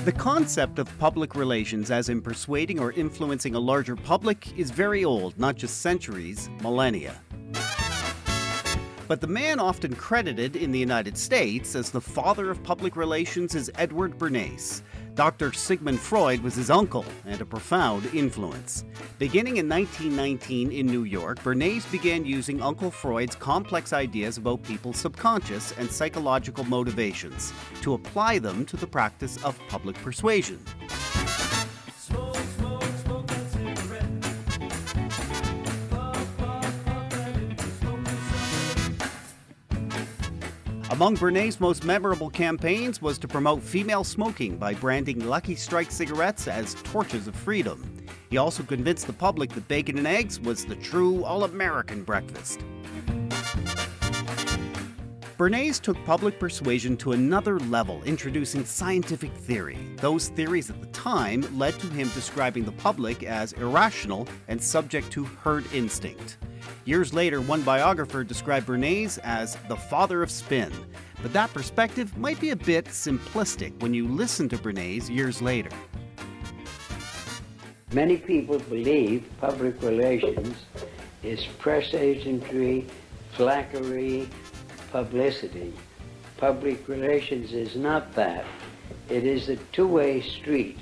The concept of public relations as in persuading or influencing a larger public is very old, not just centuries, millennia. But the man often credited in the United States as the father of public relations is Edward Bernays. Dr. Sigmund Freud was his uncle and a profound influence. Beginning in 1919 in New York, Bernays began using Uncle Freud's complex ideas about people's subconscious and psychological motivations to apply them to the practice of public persuasion. Among Bernays' most memorable campaigns was to promote female smoking by branding Lucky Strike cigarettes as torches of freedom. He also convinced the public that bacon and eggs was the true all-American breakfast. Bernays took public persuasion to another level, introducing scientific theory. Those theories at the time led to him describing the public as irrational and subject to herd instinct. Years later, one biographer described Bernays as the father of spin. But that perspective might be a bit simplistic when you listen to Bernays years later. Many people believe public relations is press agentry, flackery, publicity. Public relations is not that. It is a two-way street,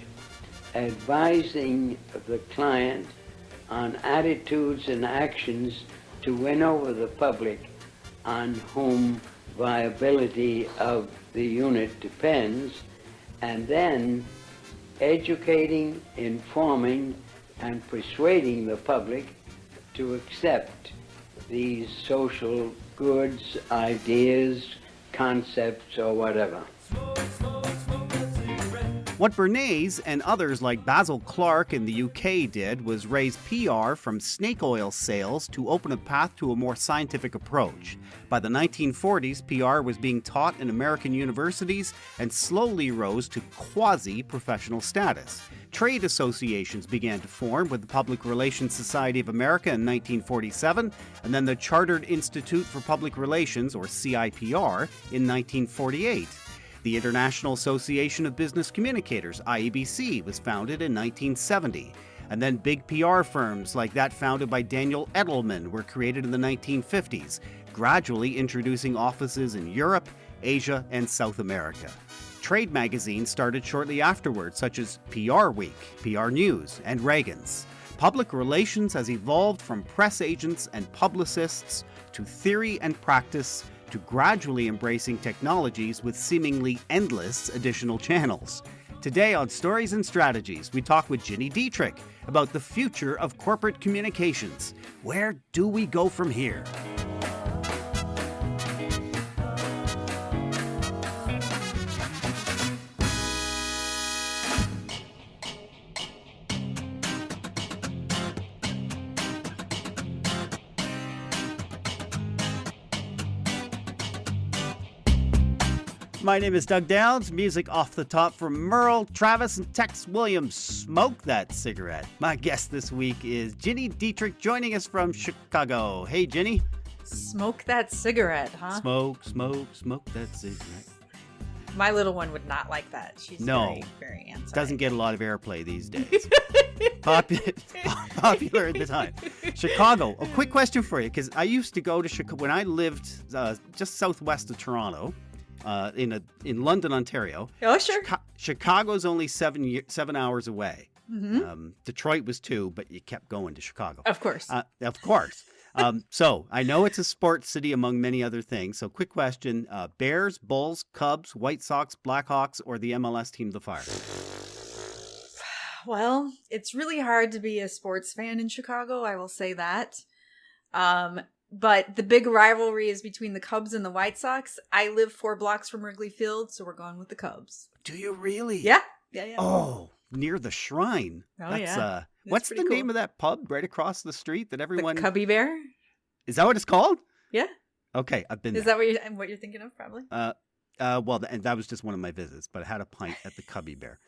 advising the client on attitudes and actions to win over the public on whom viability of the unit depends, and then educating, informing, and persuading the public to accept these social goods, ideas, concepts, or whatever. What Bernays and others like Basil Clark in the UK did was raise PR from snake oil sales to open a path to a more scientific approach. By the 1940s, PR was being taught in American universities and slowly rose to quasi-professional status. Trade associations began to form with the Public Relations Society of America in 1947, and then the Chartered Institute for Public Relations, or CIPR, in 1948. The International Association of Business Communicators, IABC, was founded in 1970. And then big PR firms like that founded by Daniel Edelman were created in the 1950s, gradually introducing offices in Europe, Asia, and South America. Trade magazines started shortly afterwards, such as PR Week, PR News, and Reagan's. Public relations has evolved from press agents and publicists to theory and practice to gradually embracing technologies with seemingly endless additional channels. Today on Stories and Strategies, we talk with Gini Dietrich about the future of corporate communications. Where do we go from here? My name is Doug Downs. Music off the top from Merle, Travis, and Tex Williams. Smoke that cigarette. My guest this week is Gini Dietrich, joining us from Chicago. Hey, Gini. Smoke that cigarette, huh? Smoke that cigarette. My little one would not like that. She's very, very anti. Doesn't get a lot of airplay these days. Popular at the time. Chicago. A quick question for you, because I used to go to Chicago when I lived just southwest of Toronto. In London, Ontario. Oh, sure. Chicago's only 7 hours away. Mm-hmm. Detroit was 2, but you kept going to Chicago. Of course. So I know it's a sports city among many other things. So quick question, Bears, Bulls, Cubs, White Sox, Blackhawks, or the MLS team, the Fire? Well, it's really hard to be a sports fan in Chicago. I will say that. But the big rivalry is between the Cubs and the White Sox. I live 4 blocks from Wrigley Field, so we're going with the Cubs. Do you really? Yeah. Oh, near the Shrine. Yeah. What's the name of that pub right across the street that everyone... The Cubby Bear? Is that what it's called? Yeah. Okay, I've been there. Is that what you're thinking of, probably? Well, and that was just one of my visits, but I had a pint at the Cubby Bear.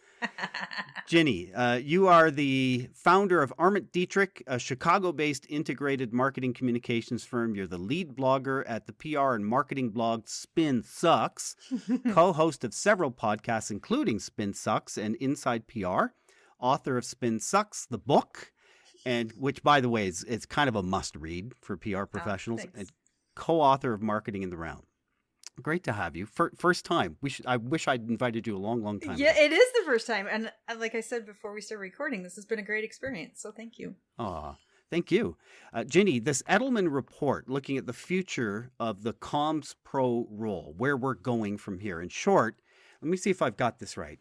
Gini, you are the founder of Gini Dietrich, a Chicago-based integrated marketing communications firm. You're the lead blogger at the PR and marketing blog Spin Sucks, co-host of several podcasts, including Spin Sucks and Inside PR, author of Spin Sucks, the book, and which, by the way, is kind of a must-read for PR professionals, and co-author of Marketing in the Round. Great to have you. First time. I wish I'd invited you a long time ago. It is the first time. And like I said before we started recording, this has been a great experience. So thank you. Thank you. Gini, this Edelman report looking at the future of the comms pro role, where we're going from here. In short, let me see if I've got this right.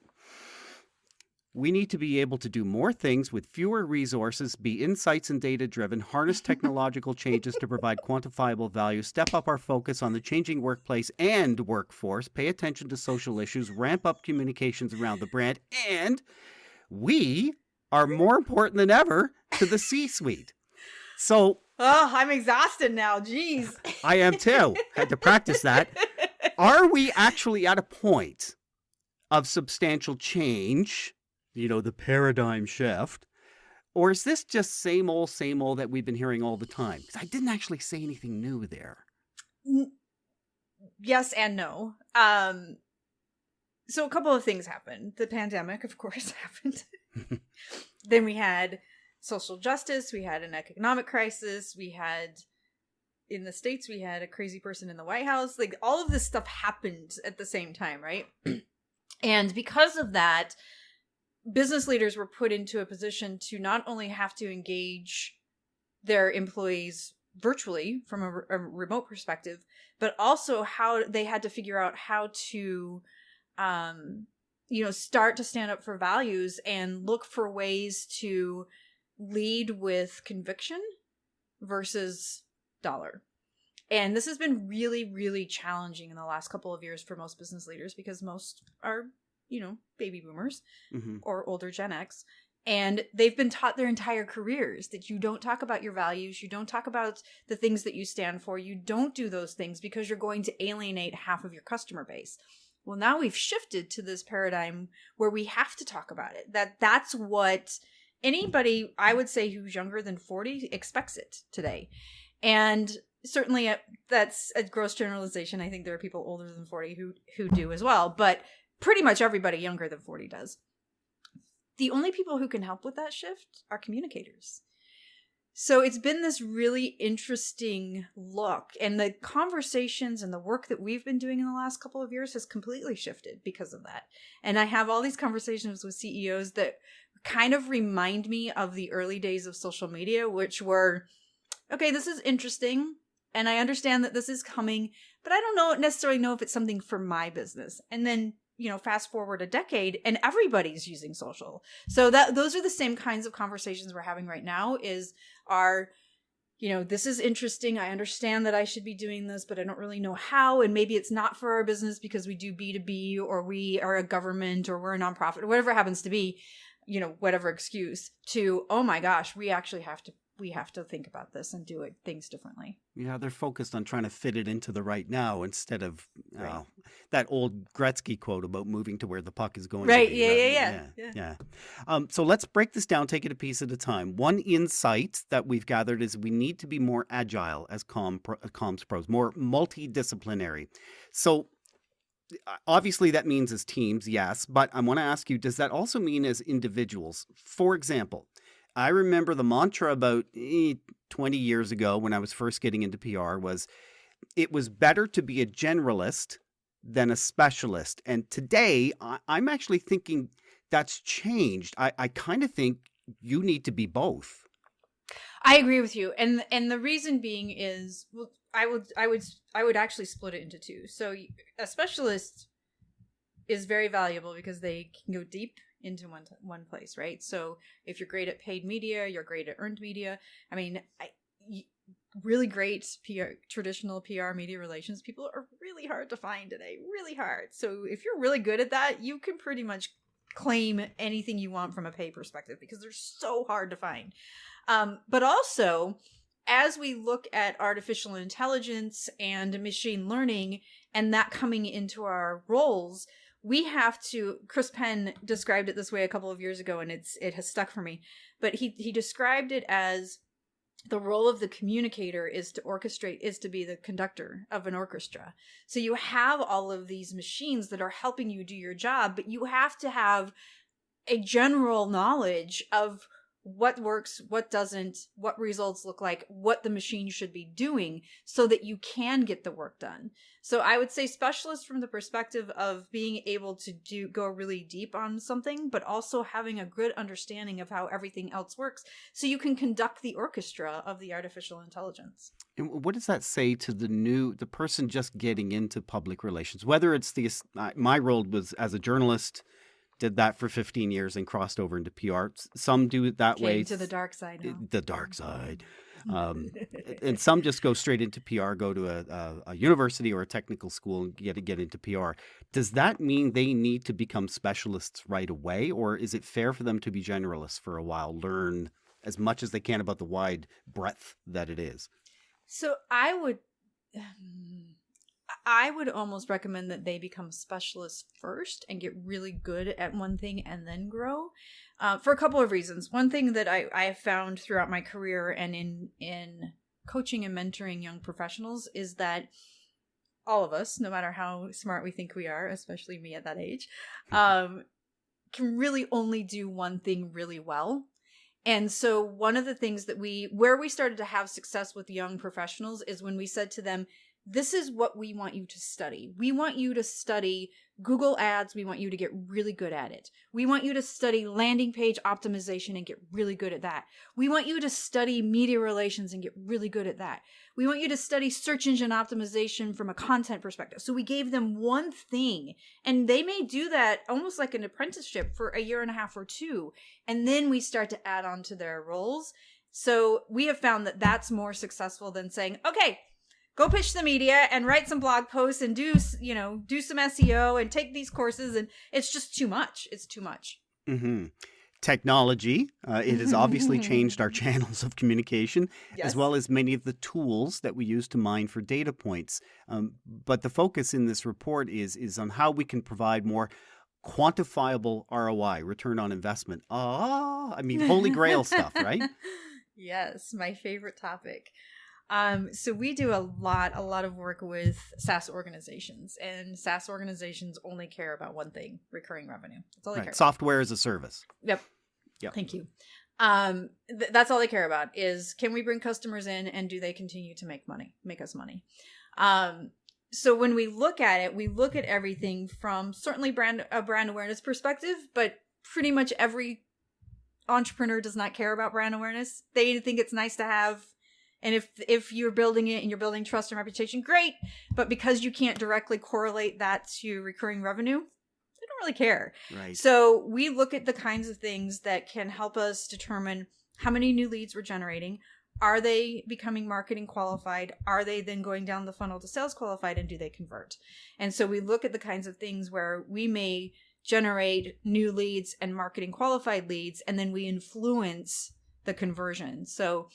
We need to be able to do more things with fewer resources, be insights and data-driven, harness technological changes to provide quantifiable value, step up our focus on the changing workplace and workforce, pay attention to social issues, ramp up communications around the brand, and we are more important than ever to the C-suite. So... I'm exhausted now. Jeez. I am too. Had to practice that. Are we actually at a point of substantial change... the paradigm shift, or is this just same old that we've been hearing all the time? Because I didn't actually say anything new there. Yes and no. So a couple of things happened. The pandemic, of course, happened. Then we had social justice. We had an economic crisis. We had, in the States, we had a crazy person in the White House. Like, all of this stuff happened at the same time, right? And because of that, business leaders were put into a position to not only have to engage their employees virtually from a remote perspective, but also how they had to figure out how to, start to stand up for values and look for ways to lead with conviction versus dollar. And this has been really, really challenging in the last couple of years for most business leaders because most are baby boomers or older Gen X. And they've been taught their entire careers that you don't talk about your values. You don't talk about the things that you stand for. You don't do those things because you're going to alienate half of your customer base. Well, now we've shifted to this paradigm where we have to talk about it. That's what anybody, I would say, who's younger than 40 expects it today. And certainly that's a gross generalization. I think there are people older than 40 who do as well. But pretty much everybody younger than 40 does. The only people who can help with that shift are communicators. So it's been this really interesting look, and the conversations and the work that we've been doing in the last couple of years has completely shifted because of that. And I have all these conversations with CEOs that kind of remind me of the early days of social media, which were, okay, this is interesting, and I understand that this is coming, but I don't necessarily know if it's something for my business. And then fast forward a decade and everybody's using social. So those are the same kinds of conversations we're having right now this is interesting. I understand that I should be doing this, but I don't really know how. And maybe it's not for our business because we do B2B or we are a government or we're a nonprofit or whatever it happens to be, whatever excuse to, oh my gosh, we actually have to think about this and do things differently. Yeah, they're focused on trying to fit it into the right now instead of that old Gretzky quote about moving to where the puck is going. Right. To be, yeah. So let's break this down, take it a piece at a time. One insight that we've gathered is we need to be more agile as comms pros, more multidisciplinary. So obviously that means as teams, yes, but I want to ask you, does that also mean as individuals? For example, I remember the mantra about 20 years ago when I was first getting into PR was it was better to be a generalist than a specialist. And today I'm actually thinking that's changed. I kind of think you need to be both. I agree with you. And the reason being is, well, I would actually split it into two. So a specialist is very valuable because they can go deep into one place, right? So if you're great at paid media, you're great at earned media. I mean, really great traditional PR media relations people are really hard to find today, really hard. So if you're really good at that, you can pretty much claim anything you want from a pay perspective because they're so hard to find. But also, as we look at artificial intelligence and machine learning and that coming into our roles, we have to, Chris Penn described it this way a couple of years ago, and it has stuck for me. But he described it as the role of the communicator is to orchestrate, is to be the conductor of an orchestra. So you have all of these machines that are helping you do your job, but you have to have a general knowledge of what works, what doesn't, what results look like, what the machine should be doing so that you can get the work done. So I would say specialists from the perspective of being able to go really deep on something, but also having a good understanding of how everything else works so you can conduct the orchestra of the artificial intelligence. And what does that say to the person just getting into public relations? Whether it's my role was as a journalist, did that for 15 years and crossed over into PR. Some do it that way. Came to the dark side. Huh? The dark side. And some just go straight into PR, go to a university or a technical school and get into PR. Does that mean they need to become specialists right away? Or is it fair for them to be generalists for a while, learn as much as they can about the wide breadth that it is? So I would almost recommend that they become specialists first and get really good at one thing and then grow for a couple of reasons. One thing that I have found throughout my career and in coaching and mentoring young professionals is that all of us, no matter how smart we think we are, especially me at that age, can really only do one thing really well. And so one of the things that where we started to have success with young professionals is when we said to them, this is what we want you to study. We want you to study Google Ads. We want you to get really good at it. We want you to study landing page optimization and get really good at that. We want you to study media relations and get really good at that. We want you to study search engine optimization from a content perspective. So we gave them one thing, and they may do that almost like an apprenticeship for a year and a half or two. And then we start to add on to their roles. So we have found that that's more successful than saying, okay, go pitch the media and write some blog posts and do some SEO and take these courses. And it's just too much. It's too much. Mm-hmm. Technology, it has obviously changed our channels of communication, Yes. as well as many of the tools that we use to mine for data points. But the focus in this report is on how we can provide more quantifiable ROI, return on investment. Holy grail stuff, right? Yes, my favorite topic. So we do a lot of work with SaaS organizations, and SaaS organizations only care about one thing: recurring revenue. That's all they care about. Software as a service. Yep. Thank you. That's all they care about is, can we bring customers in and do they continue to make us money? So when we look at it, we look at everything from certainly a brand awareness perspective, but pretty much every entrepreneur does not care about brand awareness. They think it's nice to have. And if you're building it and you're building trust and reputation, great. But because you can't directly correlate that to recurring revenue, they don't really care. Right. So we look at the kinds of things that can help us determine how many new leads we're generating. Are they becoming marketing qualified? Are they then going down the funnel to sales qualified? And do they convert? And so we look at the kinds of things where we may generate new leads and marketing qualified leads, and then we influence the conversion. So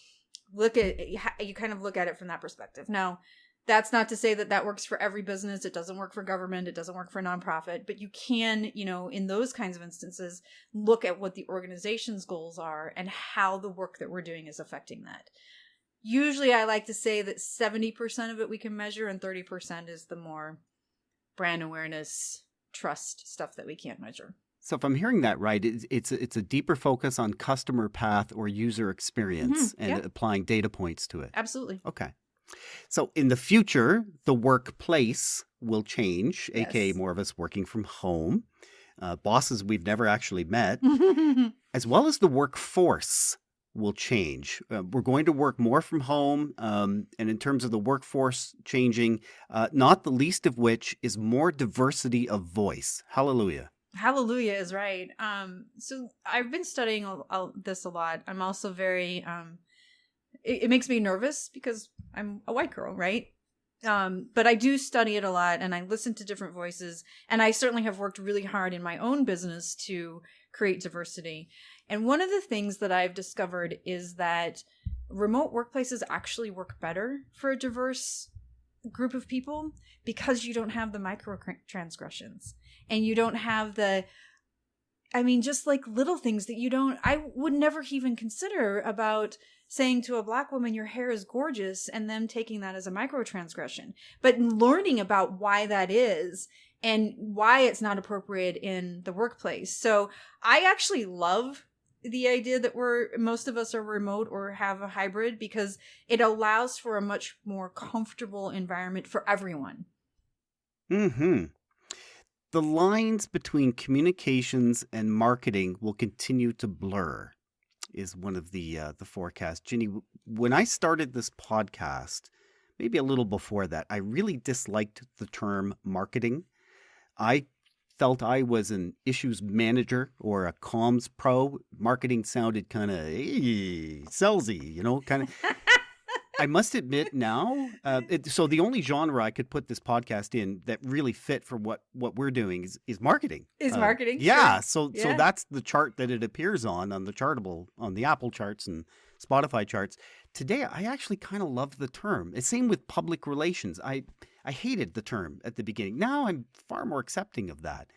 you kind of look at it from that perspective. Now, that's not to say that works for every business. It doesn't work for government. It doesn't work for nonprofit, but you can, in those kinds of instances, look at what the organization's goals are and how the work that we're doing is affecting that. Usually I like to say that 70% of it we can measure and 30% is the more brand awareness, trust stuff that we can't measure. So if I'm hearing that right, it's a deeper focus on customer path or user experience and applying data points to it. Absolutely. Okay. So in the future, the workplace will change, aka more of us working from home, bosses we've never actually met, as well as the workforce will change. We're going to work more from home, and in terms of the workforce changing, not the least of which is more diversity of voice. Hallelujah. Hallelujah is right. So I've been studying this a lot. I'm also very, it makes me nervous because I'm a white girl, right? But I do study it a lot and I listen to different voices, and I certainly have worked really hard in my own business to create diversity. And one of the things that I've discovered is that remote workplaces actually work better for a diverse group of people because you don't have the micro transgressions. and you don't have just like little things that I would never even consider about saying to a Black woman, your hair is gorgeous, and them taking that as a microtransgression. But learning about why that is and why it's not appropriate in the workplace. So I actually love the idea that most of us are remote or have a hybrid, because it allows for a much more comfortable environment for everyone. Mm-hmm. The lines between communications and marketing will continue to blur, is one of the forecasts. Ginny, when I started this podcast, maybe a little before that, I really disliked the term marketing. I felt I was an issues manager or a comms pro. Marketing sounded kind of salesy, kind of. I must admit now, so the only genre I could put this podcast in that really fit for what we're doing is marketing. Is marketing? Yeah. Sure. So that's the chart that it appears on the Chartable, on the Apple charts and Spotify charts. Today, I actually kind of love the term. It's same with public relations. I hated the term at the beginning. Now I'm far more accepting of that.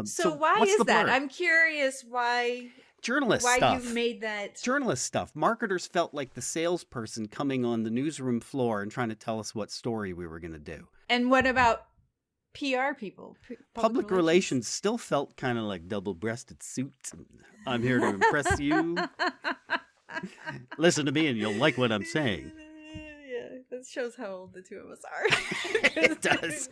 So why is that? I'm curious why. Stuff. You made that. Journalist stuff. Marketers felt like the salesperson coming on the newsroom floor and trying to tell us what story we were going to do. And what about PR people? Public relations still felt kind of like double-breasted suits. I'm here to impress you. Listen to me and you'll like what I'm saying. Yeah, that shows how old the two of us are. It does.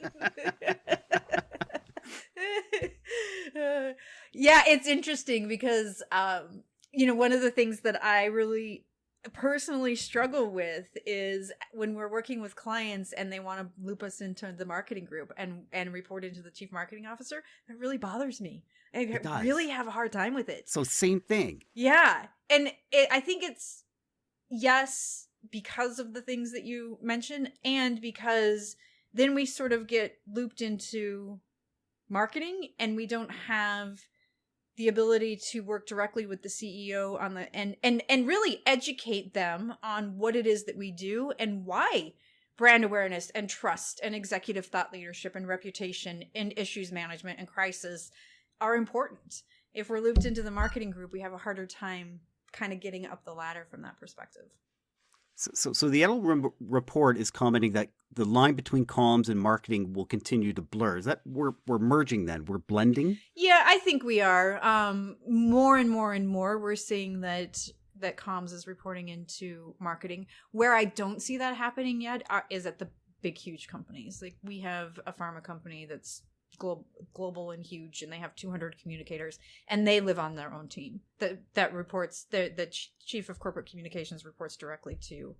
Yeah, it's interesting because, one of the things that I really personally struggle with is when we're working with clients and they want to loop us into the marketing group and report into the chief marketing officer. It really bothers me. I really have a hard time with it. So same thing. Yeah. And I think it's, yes, because of the things that you mentioned, and because then we sort of get looped into marketing and we don't have the ability to work directly with the CEO on and really educate them on what it is that we do and why brand awareness and trust and executive thought leadership and reputation and issues management and crisis are important. If we're looped into the marketing group, we have a harder time kind of getting up the ladder from that perspective. So the Edel report is commenting that the line between comms and marketing will continue to blur. Is that we're merging then? We're blending? Yeah, I think we are. More and more and more, we're seeing that comms is reporting into marketing. Where I don't see that happening yet is at the big, huge companies. Like we have a pharma company that's global and huge, and they have 200 communicators, and they live on their own team that reports. The chief of corporate communications reports directly to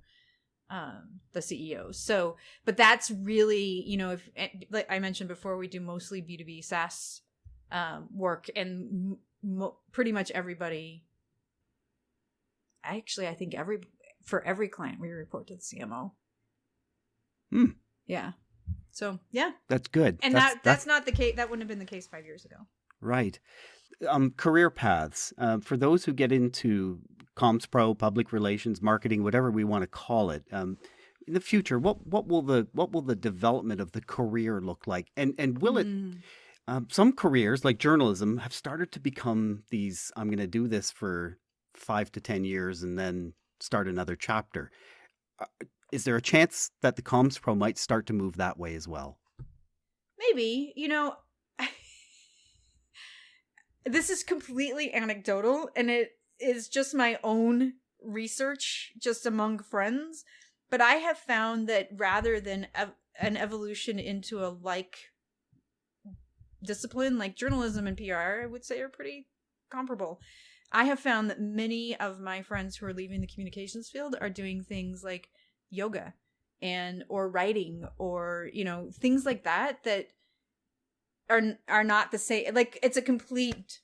the CEO. So, but that's really, if like I mentioned before, we do mostly B2B SaaS work, and pretty much everybody. Actually, I think for every client we report to the CMO. Yeah. So, yeah. That's good. And that's not the case. That wouldn't have been the case 5 years ago. Right. Career paths. For those who get into comms pro, public relations, marketing, whatever we want to call it, in the future, what will the development of the career look like? And will it some careers like journalism have started to become these, I'm going to do this for 5 to 10 years and then start another chapter. Is there a chance that the comms pro might start to move that way as well? Maybe. This is completely anecdotal, and it is just my own research just among friends. But I have found that rather than an evolution into a like discipline, like journalism and PR, I would say are pretty comparable. I have found that many of my friends who are leaving the communications field are doing things like yoga or writing or things like that are not the same. Like it's a complete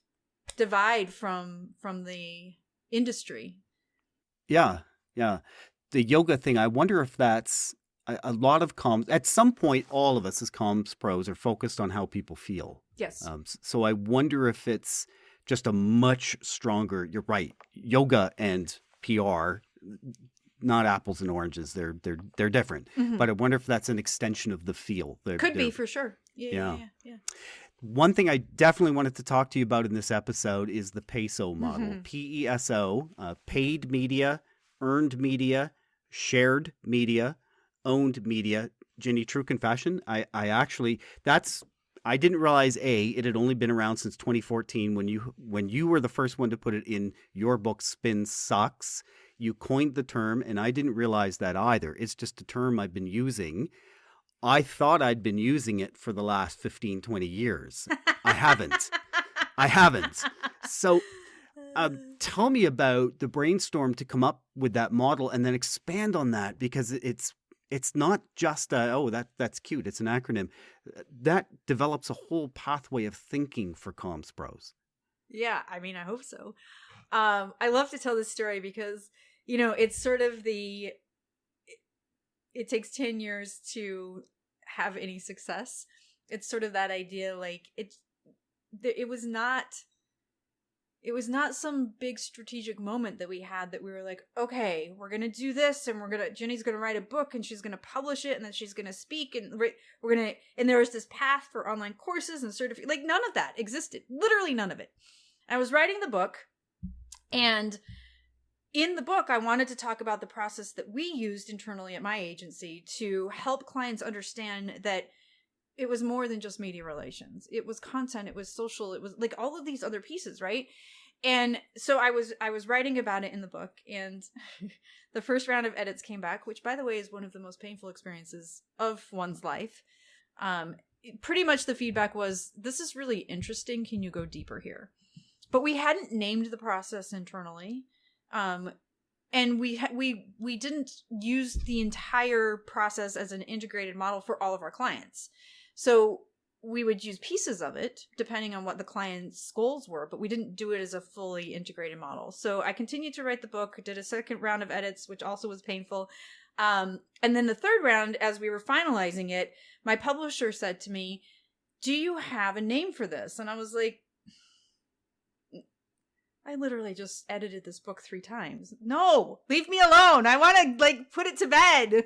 divide from the industry. Yeah The yoga thing, I wonder if that's a lot of comms. At some point, all of us as comms pros are focused on how people feel. Yes. So I wonder if it's just a much stronger, you're right, yoga and PR, not apples and oranges. They're different. Mm-hmm. But I wonder if that's an extension of the feel. Could be for sure. Yeah. One thing I definitely wanted to talk to you about in this episode is the PESO model. PESO, paid media, earned media, shared media, owned media. Ginny, true confession, I actually, I didn't realize it had only been around since 2014 when you were the first one to put it in your book, Spin Sucks. You coined the term, and I didn't realize that either. It's just a term I've been using. I thought I'd been using it for the last 15, 20 years. I haven't. So tell me about the brainstorm to come up with that model and then expand on that, because it's not just that's cute. It's an acronym. That develops a whole pathway of thinking for comms pros. Yeah, I mean, I hope so. I love to tell this story because, it's sort of it takes 10 years to have any success. It's sort of that idea, like it was not some big strategic moment that we had that we were like, okay, we're going to do this, and Jenny's going to write a book, and she's going to publish it, and then she's going to speak, and and there was this path for online courses and like none of that existed. Literally none of it. I was writing the book, and in the book, I wanted to talk about the process that we used internally at my agency to help clients understand that it was more than just media relations. It was content, it was social, it was like all of these other pieces, right? And so I was writing about it in the book, and the first round of edits came back, which, by the way, is one of the most painful experiences of one's life. Pretty much the feedback was, this is really interesting. Can you go deeper here? But we hadn't named the process internally. And we didn't use the entire process as an integrated model for all of our clients. So we would use pieces of it depending on what the client's goals were, but we didn't do it as a fully integrated model. So I continued to write the book, did a second round of edits, which also was painful. And then the third round, as we were finalizing it, my publisher said to me, "Do you have a name for this?" And I was like, I literally just edited this book 3 times. No, leave me alone. I want to put it to bed,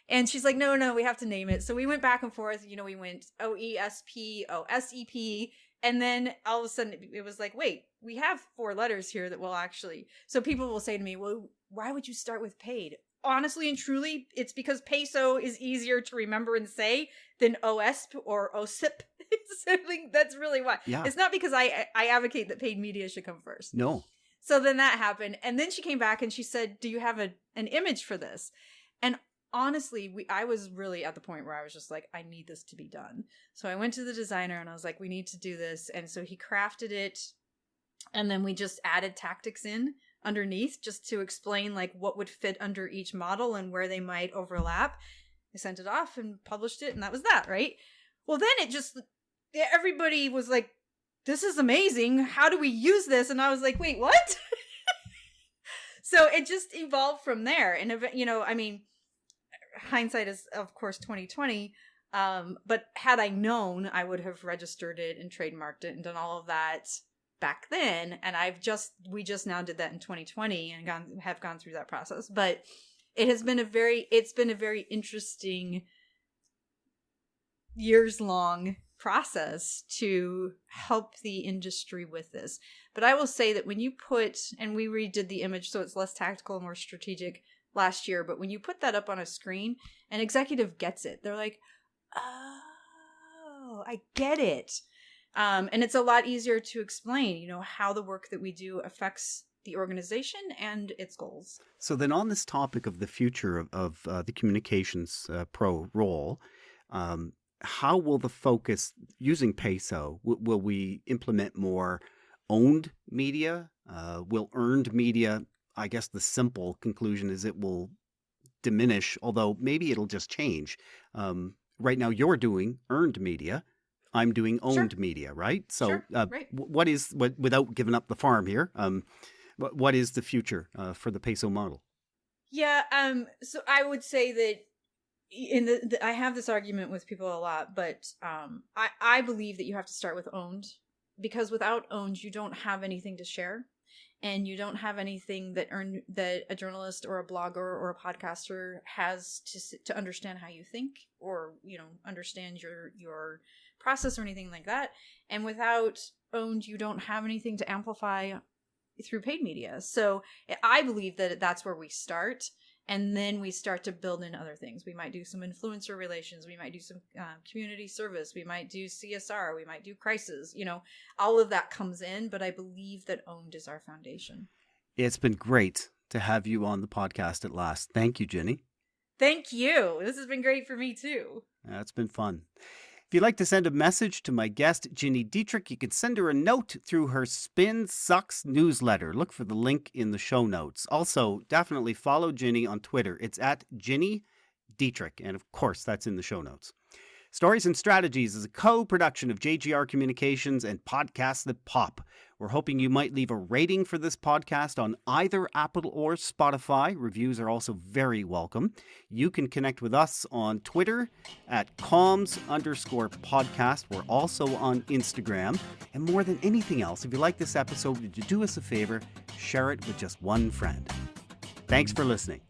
And she's like, no, we have to name it. So we went back and forth. We went OESP, OSEP. And then all of a sudden it was like, wait, we have 4 letters here that will actually. So people will say to me, well, why would you start with paid? Honestly and truly, it's because PESO is easier to remember and say than OSP or OSIP. So that's really why. Yeah. It's not because I advocate that paid media should come first. No. So then that happened. And then she came back and she said, do you have an image for this? And honestly, I was really at the point where I was just like, I need this to be done. So I went to the designer and I was like, we need to do this. And so he crafted it. And then we just added tactics in underneath just to explain what would fit under each model and where they might overlap. I sent it off and published it, and that was that, right? Well, then everybody was like, this is amazing. How do we use this? And I was like, wait, what? So it just evolved from there. And, hindsight is, of course, 2020. But had I known, I would have registered it and trademarked it and done all of that back then. And we just now did that in 2020 and have gone through that process. But it's been a very interesting years-long process to help the industry with this. But I will say that when you and we redid the image so it's less tactical and more strategic last year, but when you put that up on a screen, an executive gets it. They're like, oh, I get it. And it's a lot easier to explain, how the work that we do affects the organization and its goals. So then on this topic of the future of the communications pro role, how will the focus using PESO, will we implement more owned media? Will earned media, I guess the simple conclusion is it will diminish, although maybe it'll just change. Right now you're doing earned media. I'm doing owned media, right? So sure. Right. Without giving up the farm here, what is the future for the PESO model? Yeah, so I would say that I have this argument with people a lot, but I believe that you have to start with owned, because without owned, you don't have anything to share. and you don't have anything that a journalist or a blogger or a podcaster has to understand how you think, or understand your process or anything like that. And without owned, you don't have anything to amplify through paid media. So I believe that that's where we start, and then we start to build in other things. We might do some influencer relations, we might do some community service, we might do CSR, we might do crisis, all of that comes in. But I believe that owned is our foundation. It's been great to have you on the podcast at last. Thank you, Gini. Thank you. This has been great for me too. It's been fun. If you'd like to send a message to my guest, Gini Dietrich, you can send her a note through her Spin Sucks newsletter. Look for the link in the show notes. Also, definitely follow Gini on Twitter. It's at Gini Dietrich. And of course, that's in the show notes. Stories and Strategies is a co-production of JGR Communications and Podcasts That Pop. We're hoping you might leave a rating for this podcast on either Apple or Spotify. Reviews are also very welcome. You can connect with us on Twitter at comms_podcast. We're also on Instagram. And more than anything else, if you like this episode, would you do us a favor? Share it with just one friend. Thanks for listening.